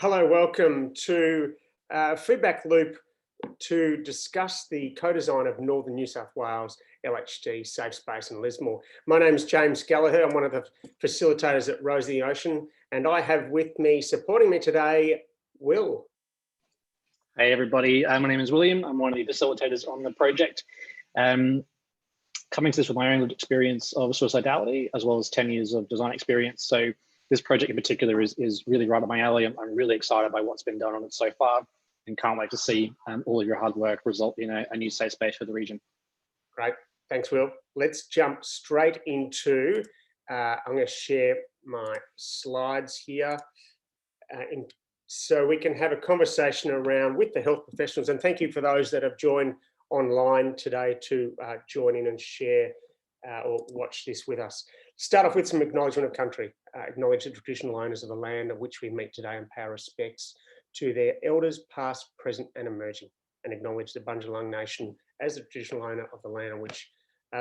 Hello, welcome to Feedback Loop to discuss the co-design of Northern New South Wales LHD Safe Space in Lismore. My name is James Gallagher. I'm one of the facilitators at Rose of the Ocean, and I have with me, supporting me today, Will. Hey everybody, my name is William. I'm one of the facilitators on the project. Coming to this with my own experience of suicidality, as well as 10 years of design experience. So this project in particular is really right up my alley. I'm really excited by what's been done on it so far and can't wait to see all of your hard work result in a new safe space for the region. Great, thanks Will. Let's jump straight into, I'm going to share my slides here so we can have a conversation around with the health professionals, and thank you for those that have joined online today to join in and share or watch this with us. Start off with some acknowledgement of country. Acknowledge the traditional owners of the land of which we meet today and pay our respects to their elders past, present and emerging, and acknowledge the Bundjalung Nation as the traditional owner of the land on which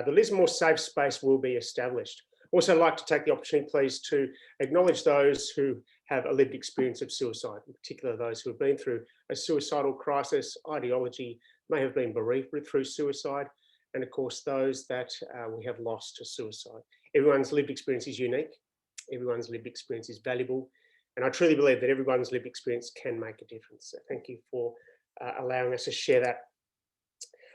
the Lismore Safe Space will be established. Also like to take the opportunity, please, to acknowledge those who have a lived experience of suicide, in particular those who have been through a suicidal crisis, ideology, may have been bereaved through suicide, and of course those that we have lost to suicide. Everyone's lived experience is unique, everyone's lived experience is valuable, and I truly believe that everyone's lived experience can make a difference. So thank you for allowing us to share that.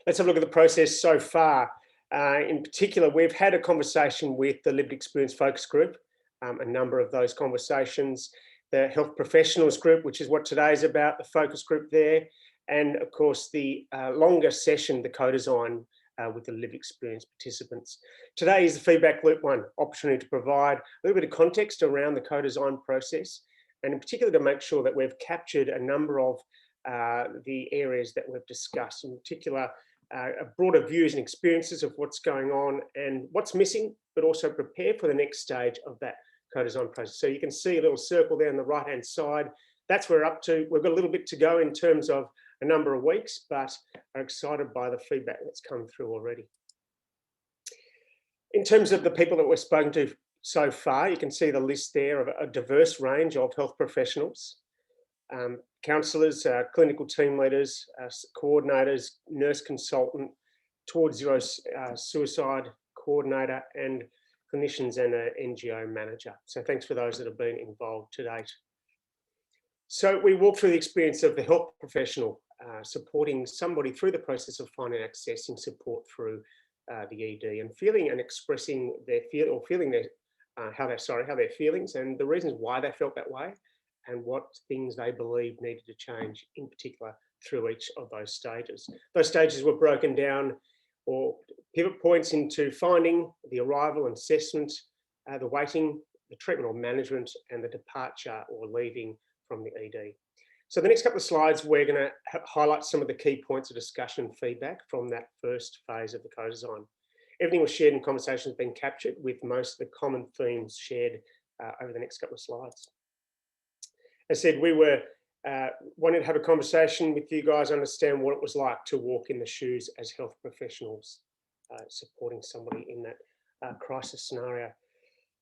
Let's have a look at the process so far. In particular, we've had a conversation with the Lived Experience Focus Group, a number of those conversations, the Health Professionals Group, which is what today is about, the focus group there, and of course the longer session, the co-design with the lived experience participants. Today is the feedback loop one, opportunity to provide a little bit of context around the co-design process, and in particular to make sure that we've captured a number of the areas that we've discussed, in particular broader views and experiences of what's going on and what's missing, but also prepare for the next stage of that co-design process. So you can see a little circle there on the right-hand side. That's where we're up to. We've got a little bit to go in terms of a number of weeks, but are excited by the feedback that's come through already. In terms of the people that we've spoken to so far, you can see the list there of a diverse range of health professionals, counsellors, clinical team leaders, coordinators, nurse consultant, Towards Zero suicide coordinator, and clinicians and an NGO manager. So thanks for those that have been involved to date. So we walk through the experience of the health professional supporting somebody through the process of finding and accessing support through the ED, and feeling and expressing their how their feelings and the reasons why they felt that way, and what things they believe needed to change, in particular through each of those stages. Those stages were broken down or pivot points into finding, the arrival and assessment, the waiting, the treatment or management, and the departure or leaving from the ED. So the next couple of slides, we're going to highlight some of the key points of discussion and feedback from that first phase of the co-design. Everything was shared and conversation has been captured, with most of the common themes shared over the next couple of slides. As I said, we were wanting to have a conversation with you guys, understand what it was like to walk in the shoes as health professionals supporting somebody in that crisis scenario.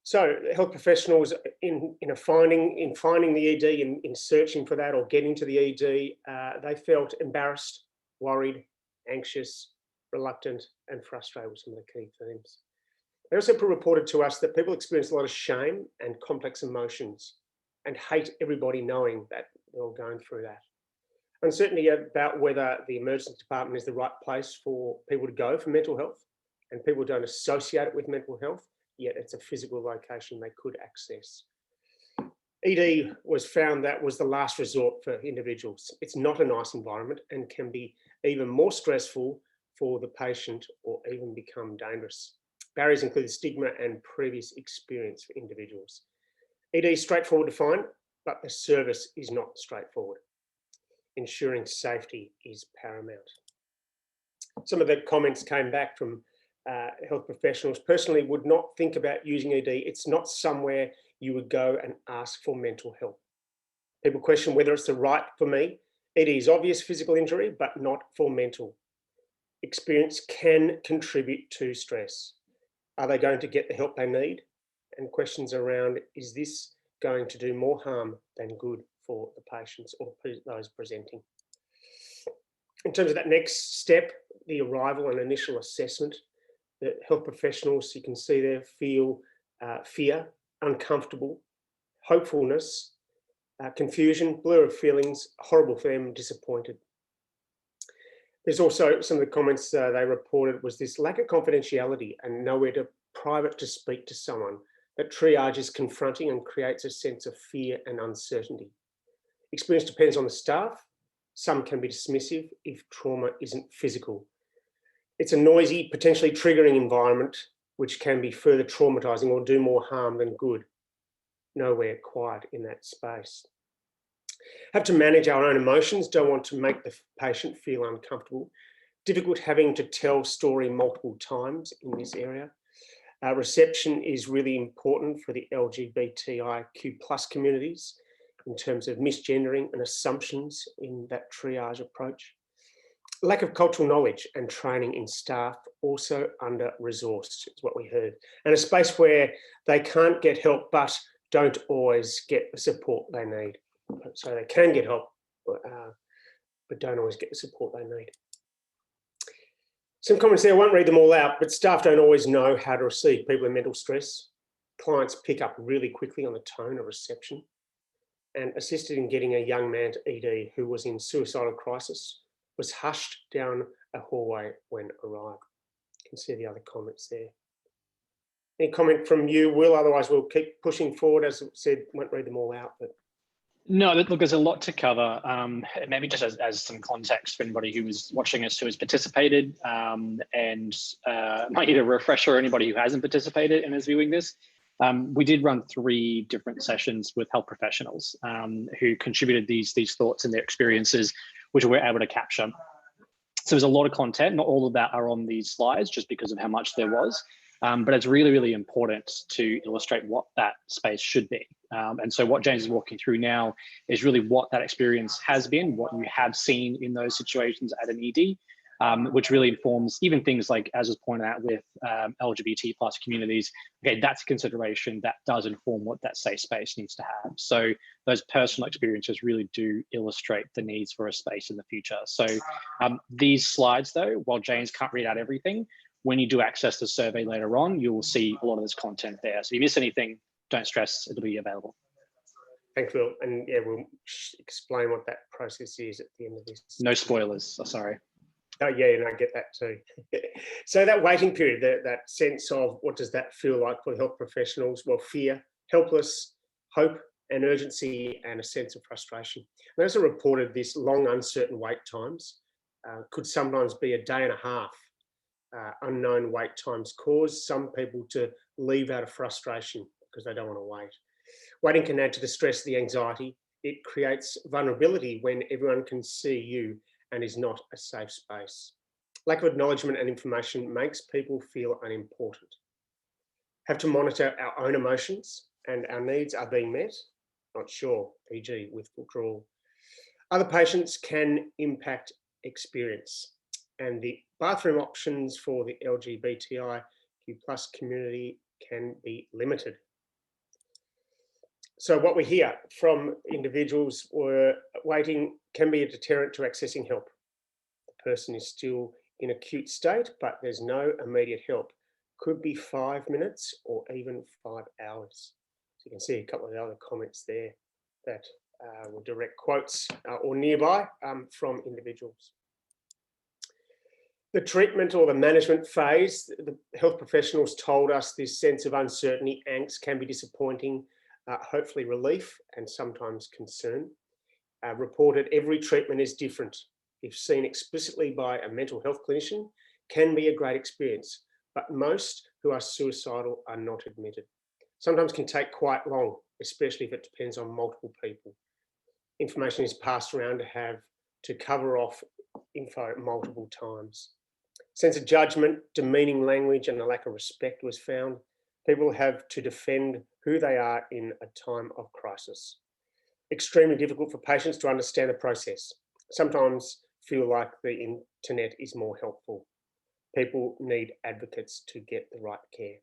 So health professionals in finding the ED, in searching for that or getting to the ED, they felt embarrassed, worried, anxious, reluctant and frustrated with some of the key themes. They also reported to us that people experience a lot of shame and complex emotions and hate everybody knowing that they're all going through that. Uncertainty about whether the emergency department is the right place for people to go for mental health, and people don't associate it with mental health, yet it's a physical location they could access. ED was found that was the last resort for individuals. It's not a nice environment and can be even more stressful for the patient or even become dangerous. Barriers include stigma and previous experience for individuals. ED is straightforward to find, but the service is not straightforward. Ensuring safety is paramount. Some of the comments came back from health professionals. Personally, would not think about using ED. It's not somewhere you would go and ask for mental help. People question whether it's the right for me. ED is obvious physical injury, but not for mental. Experience can contribute to stress. Are they going to get the help they need? And questions around, is this going to do more harm than good for the patients or those presenting. In terms of that next step, the arrival and initial assessment, the health professionals, you can see there, feel fear, uncomfortable, hopefulness, confusion, blur of feelings, horrible for them, disappointed. There's also some of the comments they reported was this lack of confidentiality and nowhere private to speak to someone. That triage is confronting and creates a sense of fear and uncertainty. Experience depends on the staff. Some can be dismissive if trauma isn't physical. It's a noisy, potentially triggering environment, which can be further traumatizing or do more harm than good. Nowhere quiet in that space. Have to manage our own emotions, don't want to make the patient feel uncomfortable. Difficult having to tell story multiple times in this area. Reception is really important for the LGBTIQ+ communities in terms of misgendering and assumptions in that triage approach. Lack of cultural knowledge and training in staff, also under-resourced is what we heard. And a space where they can't get help but don't always get the support they need. So they can get help, but don't always get the support they need. Some comments there, I won't read them all out, but staff don't always know how to receive people in mental stress. Clients pick up really quickly on the tone of reception, and assisted in getting a young man to ED who was in suicidal crisis, was hushed down a hallway when arrived. You can see the other comments there. Any comment from you, Will? Otherwise, we'll keep pushing forward. As I said, won't read them all out, but no, look, there's a lot to cover. Maybe just as some context for anybody who was watching us who has participated, and might need a refresher or anybody who hasn't participated and is viewing this. We did run 3 different sessions with health professionals who contributed these thoughts and their experiences, which we're able to capture. So there's a lot of content. Not all of that are on these slides just because of how much there was. But it's really, really important to illustrate what that space should be. And so what James is walking through now is really what that experience has been, what you have seen in those situations at an ED, which really informs even things like, as was pointed out with LGBT+ communities, okay, that's a consideration that does inform what that safe space needs to have. So those personal experiences really do illustrate the needs for a space in the future. So these slides though, while James can't read out everything, when you do access the survey later on, you will see a lot of this content there. So if you miss anything, don't stress, it'll be available. Thanks, Will. And yeah, we'll explain what that process is at the end of this. No spoilers, oh, sorry. Oh yeah, and I get that too. So that waiting period, that sense of what does that feel like for the health professionals? Well, fear, helpless, hope and urgency, and a sense of frustration. Those are reported this long, uncertain wait times could sometimes be a day and a half. Unknown wait times cause some people to leave out of frustration because they don't want to wait. Waiting can add to the stress, the anxiety. It creates vulnerability when everyone can see you and is not a safe space. Lack of acknowledgement and information makes people feel unimportant. Have to monitor our own emotions and our needs are being met. Not sure, e.g. with withdrawal. Other patients can impact experience. And the bathroom options for the LGBTIQ+ community can be limited. So what we hear from individuals were waiting can be a deterrent to accessing help. The person is still in acute state, but there's no immediate help. Could be 5 minutes or even 5 hours. So you can see a couple of the other comments there that were direct quotes or nearby from individuals. The treatment or the management phase, the health professionals told us this sense of uncertainty, angst can be disappointing, hopefully relief and sometimes concern. Reported every treatment is different. If seen explicitly by a mental health clinician, can be a great experience, but most who are suicidal are not admitted. Sometimes can take quite long, especially if it depends on multiple people. Information is passed around to cover off info multiple times. Sense of judgment, demeaning language and a lack of respect was found. People have to defend who they are in a time of crisis. Extremely difficult for patients to understand the process. Sometimes feel like the internet is more helpful. People need advocates to get the right care.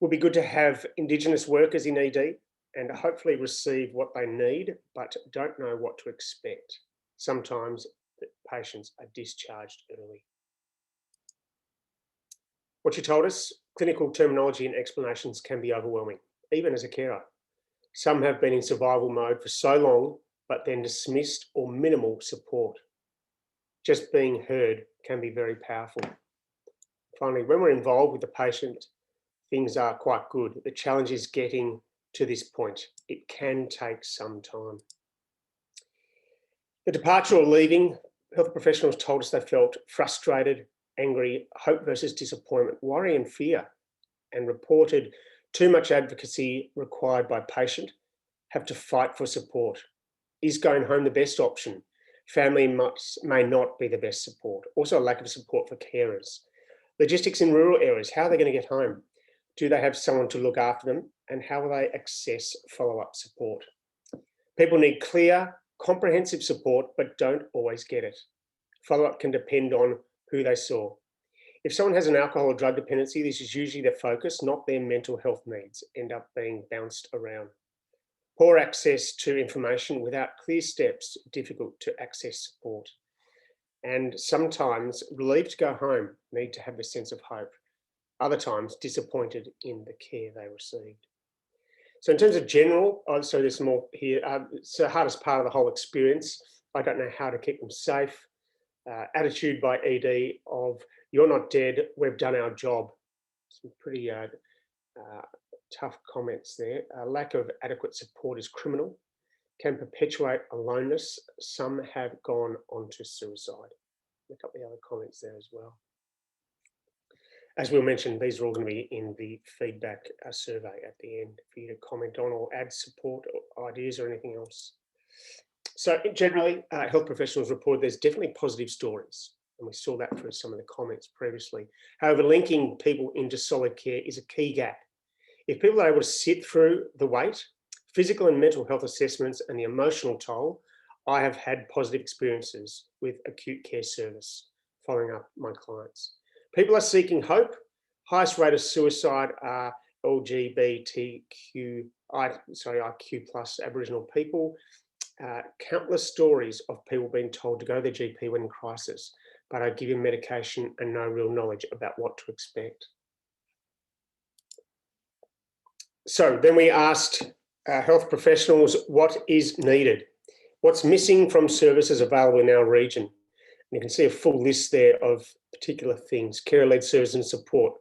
Would be good to have Indigenous workers in ED. and hopefully receive what they need, but don't know what to expect. Sometimes the patients are discharged early. What you told us, clinical terminology and explanations can be overwhelming, even as a carer. Some have been in survival mode for so long, but then dismissed or minimal support. Just being heard can be very powerful. Finally, when we're involved with the patient, things are quite good. The challenge is getting to this point. It can take some time. The departure or leaving, health professionals told us they felt frustrated, angry, hope versus disappointment, worry and fear, and reported too much advocacy required by patient, have to fight for support. Is going home the best option? Family may not be the best support. Also a lack of support for carers. Logistics in rural areas, how are they going to get home? Do they have someone to look after them? And how will they access follow-up support? People need clear, comprehensive support, but don't always get it. Follow-up can depend on who they saw. If someone has an alcohol or drug dependency, this is usually their focus, not their mental health needs, end up being bounced around. Poor access to information without clear steps, difficult to access support. And sometimes relieved to go home, need to have a sense of hope. Other times disappointed in the care they received. So in terms of general, so there's more here, it's the hardest part of the whole experience. I don't know how to keep them safe. Attitude by ED of, you're not dead, we've done our job. Some pretty tough comments there. Lack of adequate support is criminal, can perpetuate aloneness. Some have gone on to suicide. Look up the other comments there as well. As we'll mention, these are all going to be in the feedback survey at the end for you to comment on or add support or ideas or anything else. So generally, health professionals report there's definitely positive stories, and we saw that through some of the comments previously. However, linking people into solid care is a key gap. If people are able to sit through the wait, physical and mental health assessments and the emotional toll, I have had positive experiences with acute care service following up my clients. People are seeking hope. Highest rate of suicide are IQ plus Aboriginal people. Countless stories of people being told to go to their GP when in crisis, but are given medication and no real knowledge about what to expect. So then we asked health professionals what is needed, what's missing from services available in our region. And you can see a full list there of particular things: care-led services and support,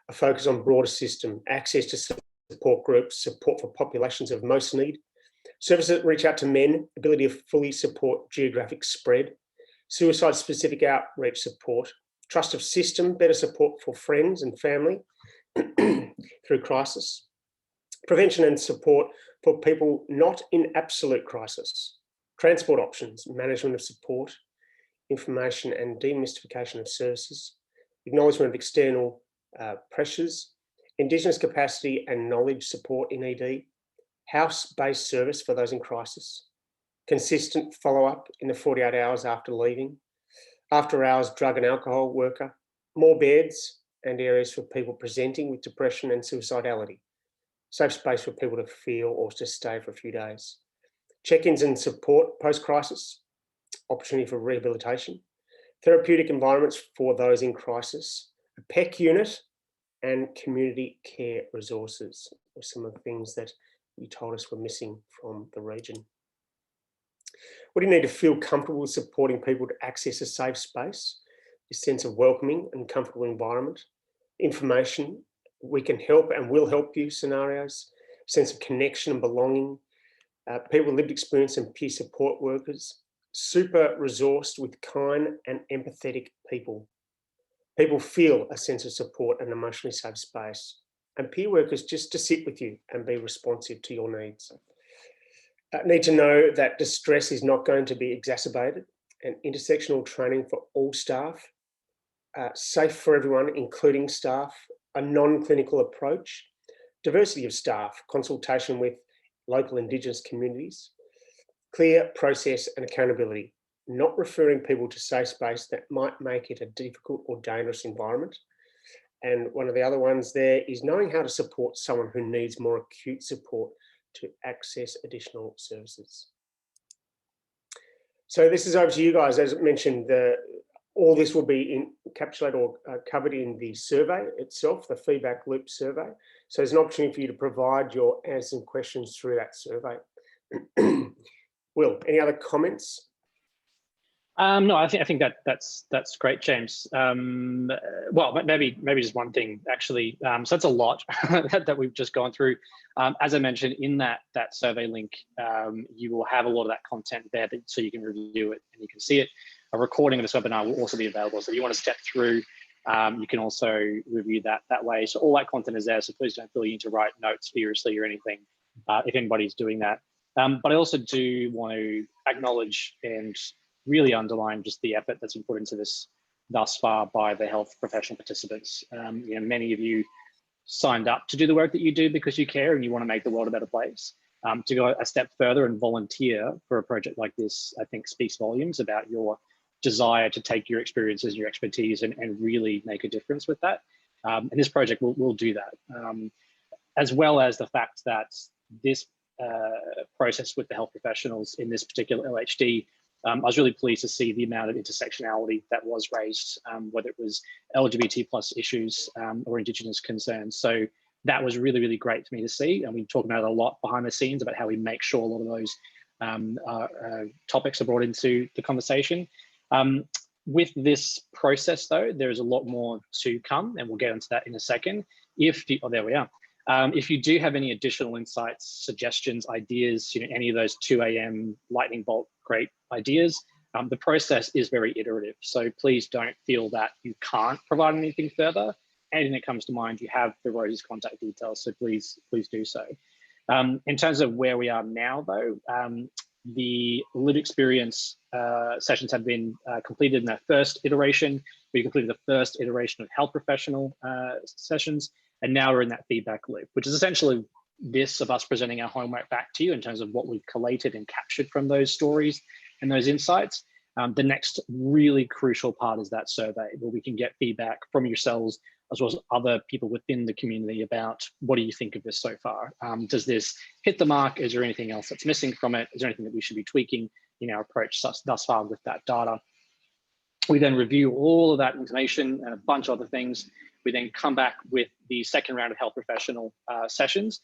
a focus on broader system, access to support groups, support for populations of most need, services that reach out to men, ability to fully support geographic spread, suicide-specific outreach support, trust of system, better support for friends and family through crisis, prevention and support for people not in absolute crisis, transport options, management of support, information and demystification of services, acknowledgement of external pressures, Indigenous capacity and knowledge support in ED, house-based service for those in crisis, consistent follow-up in the 48 hours after leaving, after-hours drug and alcohol worker, more beds and areas for people presenting with depression and suicidality, safe space for people to feel or to stay for a few days, check-ins and support post-crisis, opportunity for rehabilitation, therapeutic environments for those in crisis, a PEC unit, and community care resources were some of the things that you told us were missing from the region. What do you need to feel comfortable with supporting people to access a safe space, a sense of welcoming and comfortable environment, information, we can help and will help you scenarios, sense of connection and belonging, people with lived experience and peer support workers, super resourced with kind and empathetic people. People feel a sense of support and emotionally safe space, and peer workers just to sit with you and be responsive to your needs. Need to know that distress is not going to be exacerbated, and intersectional training for all staff, safe for everyone, including staff, a non-clinical approach, diversity of staff, consultation with local Indigenous communities, clear process and accountability, not referring people to safe space that might make it a difficult or dangerous environment. And one of the other ones there is knowing how to support someone who needs more acute support to access additional services. So this is over to you guys. As mentioned, all this will be encapsulated or covered in the survey itself, the feedback loop survey. So there's an opportunity for you to provide your answers and questions through that survey. Will, any other comments? No, I think that's great, James. Well, maybe just one thing actually. So that's a lot that we've just gone through. As I mentioned, in that survey link, you will have a lot of that content there, so you can review it and you can see it. A recording of this webinar will also be available. So if you want to step through, you can also review that way. So all that content is there. So please don't feel you need to write notes furiously or anything if anybody's doing that. But I also do want to acknowledge and really underline just the effort that's been put into this thus far by the health professional participants. You know, many of you signed up to do the work that you do because you care and you want to make the world a better place. To go a step further and volunteer for a project like this, I think speaks volumes about your desire to take your experiences, your expertise, and really make a difference with that. And this project will do that, as well as the fact that this process with the health professionals in this particular LHD, I was really pleased to see the amount of intersectionality that was raised, whether it was LGBT plus issues or Indigenous concerns. So that was really, really great for me to see. And we talk about it a lot behind the scenes about how we make sure a lot of those topics are brought into the conversation. With this process, though, there is a lot more to come, and we'll get into that in a second. There we are. If you do have any additional insights, suggestions, ideas, any of those 2 a.m. lightning bolt great ideas, the process is very iterative. So please don't feel that you can't provide anything further. Anything that comes to mind, you have the Rosie's contact details, so please do so. In terms of where we are now, though, the lived experience sessions have been completed in that first iteration. We completed the first iteration of health professional sessions, and now we're in that feedback loop, which is essentially this of us presenting our homework back to you in terms of what we've collated and captured from those stories and those insights. The next really crucial part is that survey, where we can get feedback from yourselves as well as other people within the community about what do you think of this so far? Does this hit the mark? Is there anything else that's missing from it? Is there anything that we should be tweaking in our approach thus far with that data? We then review all of that information and a bunch of other things. We then come back with the second round of health professional sessions.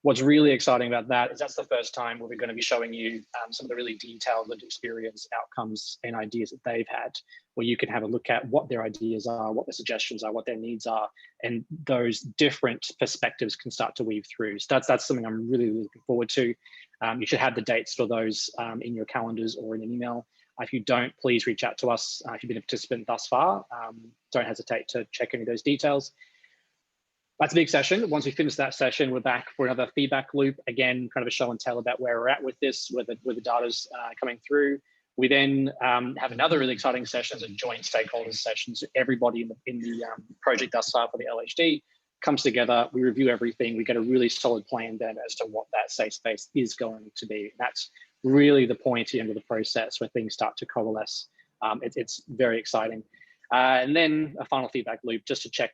What's really exciting about that is that's the first time where we're going to be showing you some of the really detailed lived experience outcomes and ideas that they've had, where you can have a look at what their ideas are, what their suggestions are, what their needs are, and those different perspectives can start to weave through. So that's something I'm really looking forward to. You should have the dates for those in your calendars or in an email. If you don't, please reach out to us. If you've been a participant thus far, don't hesitate to check any of those details. That's a big session. Once we finish that session, we're back for another feedback loop. Again, kind of a show and tell about where we're at with this, where the data's coming through. We then have another really exciting session as a joint stakeholders session. So everybody in the project thus far for the LHD comes together, we review everything, we get a really solid plan then as to what that safe space is going to be. That's really the point at the end of the process where things start to coalesce. It's very exciting. And then a final feedback loop just to check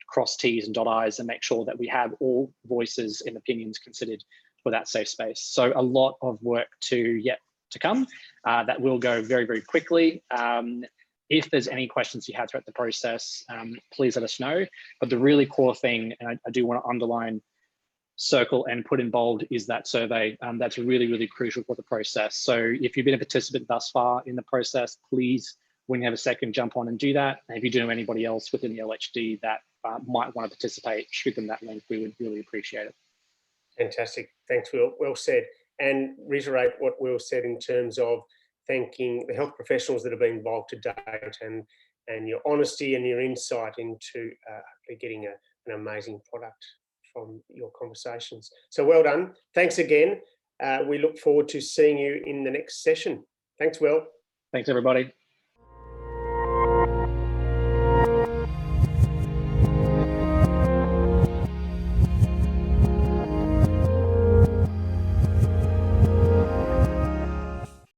cross T's and dot I's and make sure that we have all voices and opinions considered for that safe space. So a lot of work yet to come that will go very, very quickly. If there's any questions you have throughout the process, please let us know. But the really core thing, and I do want to underline, circle and put in bold, is that survey. That's really, really crucial for the process. So if you've been a participant thus far in the process, please, when you have a second, jump on and do that. And if you do know anybody else within the LHD that might want to participate, shoot them that link. We would really appreciate it. Fantastic. Thanks, Will. Well said. And reiterate what Will said in terms of thanking the health professionals that have been involved to date and your honesty and your insight into getting an amazing product from your conversations. So well done. Thanks again. We look forward to seeing you in the next session. Thanks, Will. Thanks, everybody.